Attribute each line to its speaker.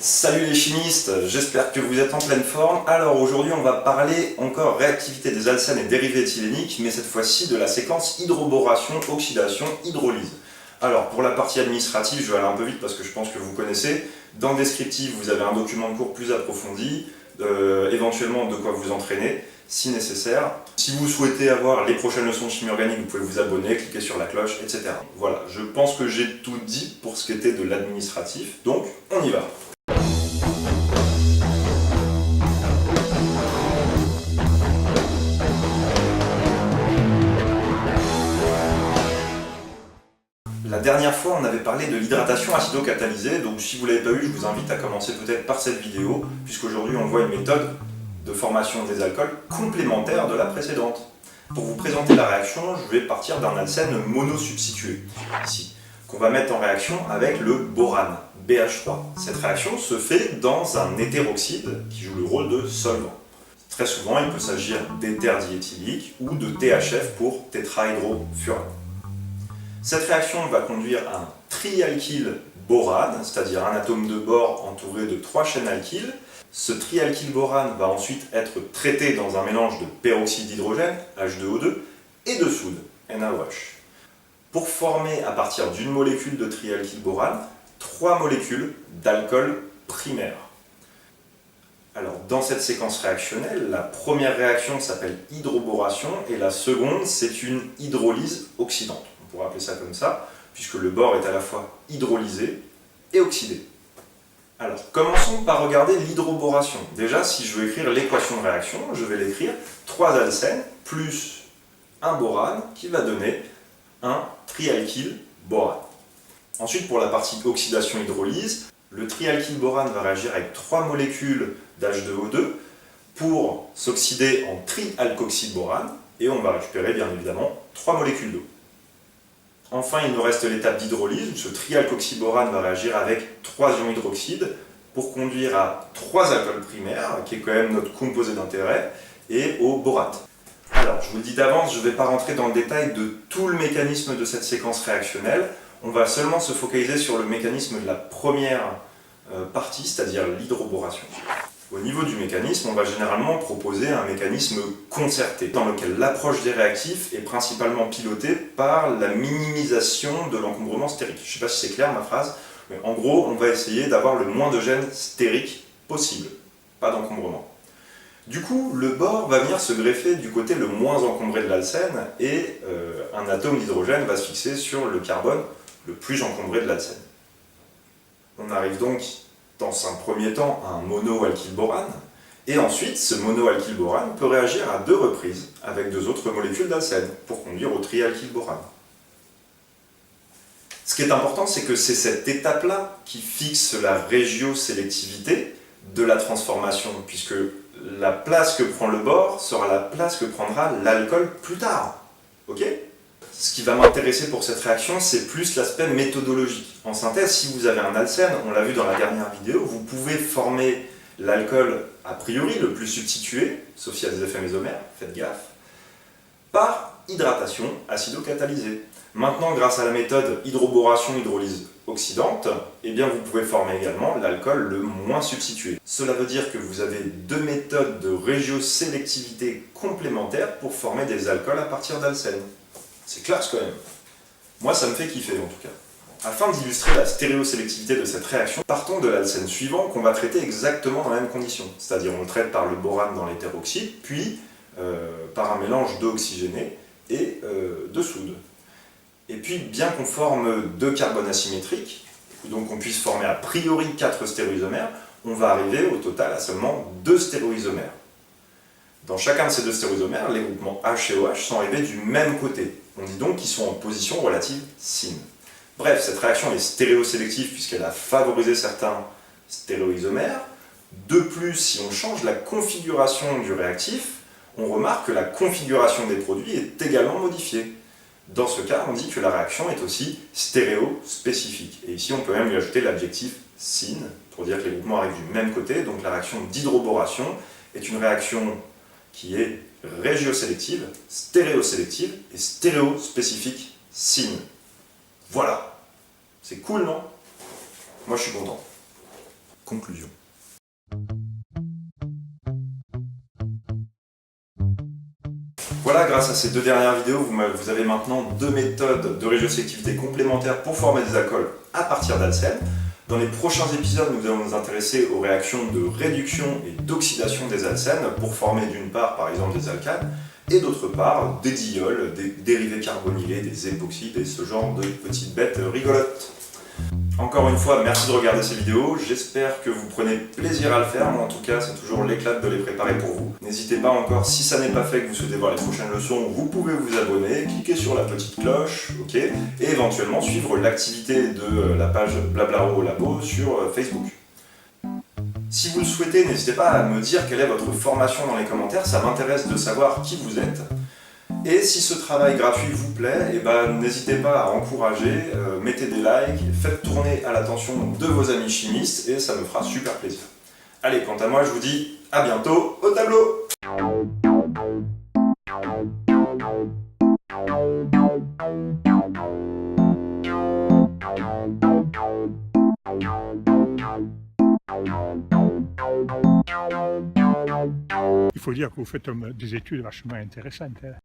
Speaker 1: Salut les chimistes, j'espère que vous êtes en pleine forme. Alors aujourd'hui on va parler encore réactivité des alcènes et dérivés éthyléniques, mais cette fois-ci de la séquence hydroboration, oxydation, hydrolyse. Alors pour la partie administrative, je vais aller un peu vite parce que je pense que vous connaissez. Dans le descriptif, vous avez un document de cours plus approfondi, éventuellement de quoi vous entraîner si nécessaire. Si vous souhaitez avoir les prochaines leçons de chimie organique, vous pouvez vous abonner, cliquer sur la cloche, etc. Voilà, je pense que j'ai tout dit pour ce qui était de l'administratif, donc on y va. La dernière fois, on avait parlé de l'hydratation acido-catalysée, donc si vous ne l'avez pas vu, je vous invite à commencer peut-être par cette vidéo, puisqu'aujourd'hui on voit une méthode de formation des alcools complémentaire de la précédente. Pour vous présenter la réaction, je vais partir d'un alcène monosubstitué, ici, qu'on va mettre en réaction avec le borane, BH3. Cette réaction se fait dans un hétéroxyde qui joue le rôle de solvant. Très souvent, il peut s'agir d'éther diéthylique ou de THF pour tétrahydrofurane. Cette réaction va conduire à un trialkyle borane, c'est-à-dire un atome de bore entouré de 3 chaînes alkyles. Ce trialkyle borane va ensuite être traité dans un mélange de peroxyde d'hydrogène, H2O2, et de soude, NaOH, pour former à partir d'une molécule de trialkyle borane 3 molécules d'alcool primaire. Alors, dans cette séquence réactionnelle, la première réaction s'appelle hydroboration et la seconde, c'est une hydrolyse oxydante. On pourrait appeler ça comme ça, puisque le bore est à la fois hydrolysé et oxydé. Alors, commençons par regarder l'hydroboration. Déjà, si je veux écrire l'équation de réaction, je vais l'écrire 3 alcènes plus un borane qui va donner un trialkyle borane. Ensuite, pour la partie oxydation-hydrolyse, le trialkyle borane va réagir avec 3 molécules d'H2O2 pour s'oxyder en trialkoxyde borane, et on va récupérer bien évidemment 3 molécules d'eau. Enfin, il nous reste l'étape d'hydrolyse, où ce trialkoxyborane va réagir avec 3 ions hydroxyde pour conduire à 3 alcools primaires, qui est quand même notre composé d'intérêt, et au borate. Alors, je vous le dis d'avance, je ne vais pas rentrer dans le détail de tout le mécanisme de cette séquence réactionnelle, on va seulement se focaliser sur le mécanisme de la première partie, c'est-à-dire l'hydroboration. Au niveau du mécanisme, on va généralement proposer un mécanisme concerté, dans lequel l'approche des réactifs est principalement pilotée par la minimisation de l'encombrement stérique. Je ne sais pas si c'est clair ma phrase, mais en gros, on va essayer d'avoir le moins de gènes stériques possible, pas d'encombrement. Du coup, le bore va venir se greffer du côté le moins encombré de l'alcène et un atome d'hydrogène va se fixer sur le carbone le plus encombré de l'alcène. On arrive donc dans un premier temps à un monoalkylborane, et ensuite ce monoalkylborane peut réagir à 2 reprises avec 2 autres molécules d'alcène pour conduire au trialkylborane. Ce qui est important, c'est que c'est cette étape-là qui fixe la régiosélectivité de la transformation, puisque la place que prend le bore sera la place que prendra l'alcool plus tard. Ok ? Ce qui va m'intéresser pour cette réaction, c'est plus l'aspect méthodologique. En synthèse, si vous avez un alcène, on l'a vu dans la dernière vidéo, vous pouvez former l'alcool a priori le plus substitué, sauf s'il y a des effets mésomères, faites gaffe, par hydratation acido-catalysée. Maintenant, grâce à la méthode hydroboration-hydrolyse oxydante, eh bien, vous pouvez former également l'alcool le moins substitué. Cela veut dire que vous avez 2 méthodes de régiosélectivité complémentaires pour former des alcools à partir d'alcènes. C'est classe quand même. Moi, ça me fait kiffer en tout cas. Afin d'illustrer la stéréosélectivité de cette réaction, partons de l'alcène suivant qu'on va traiter exactement dans la même condition. C'est-à-dire on le traite par le borane dans l'hétéroxyde, puis par un mélange d'eau oxygénée et de soude. Et puis, bien qu'on forme 2 carbones asymétriques, donc on puisse former a priori 4 stéréoisomères, on va arriver au total à seulement 2 stéréoisomères. Dans chacun de ces 2 stéréoisomères, les groupements H et OH sont arrivés du même côté. On dit donc qu'ils sont en position relative syn. Bref, cette réaction est stéréosélective puisqu'elle a favorisé certains stéréoisomères. De plus, si on change la configuration du réactif, on remarque que la configuration des produits est également modifiée. Dans ce cas, on dit que la réaction est aussi stéréospécifique. Et ici, on peut même lui ajouter l'adjectif syn pour dire que les groupements arrivent du même côté. Donc la réaction d'hydroboration est une réaction qui est régiosélective, stéréosélective et stéréospécifique syn. Voilà. C'est cool, non? Moi, je suis content. Conclusion. Voilà, grâce à ces 2 dernières vidéos, vous avez maintenant 2 méthodes de régioselectivité complémentaires pour former des alcools à partir d'alcènes. Dans les prochains épisodes, nous allons nous intéresser aux réactions de réduction et d'oxydation des alcènes pour former d'une part, par exemple, des alcanes, et d'autre part, des diols, des dérivés carbonylés, des époxydes et ce genre de petites bêtes rigolotes. Encore une fois, merci de regarder ces vidéos, j'espère que vous prenez plaisir à le faire, moi en tout cas c'est toujours l'éclat de les préparer pour vous. N'hésitez pas encore, si ça n'est pas fait, que vous souhaitez voir les prochaines leçons, vous pouvez vous abonner, cliquer sur la petite cloche, ok, et éventuellement suivre l'activité de la page Blablaro Labo sur Facebook. Si vous le souhaitez, n'hésitez pas à me dire quelle est votre formation dans les commentaires, ça m'intéresse de savoir qui vous êtes. Et si ce travail gratuit vous plaît, eh ben, n'hésitez pas à encourager, mettez des likes, faites tourner à l'attention de vos amis chimistes et ça me fera super plaisir. Allez, quant à moi, je vous dis à bientôt au tableau!
Speaker 2: Il faut dire que vous faites des études vachement intéressantes.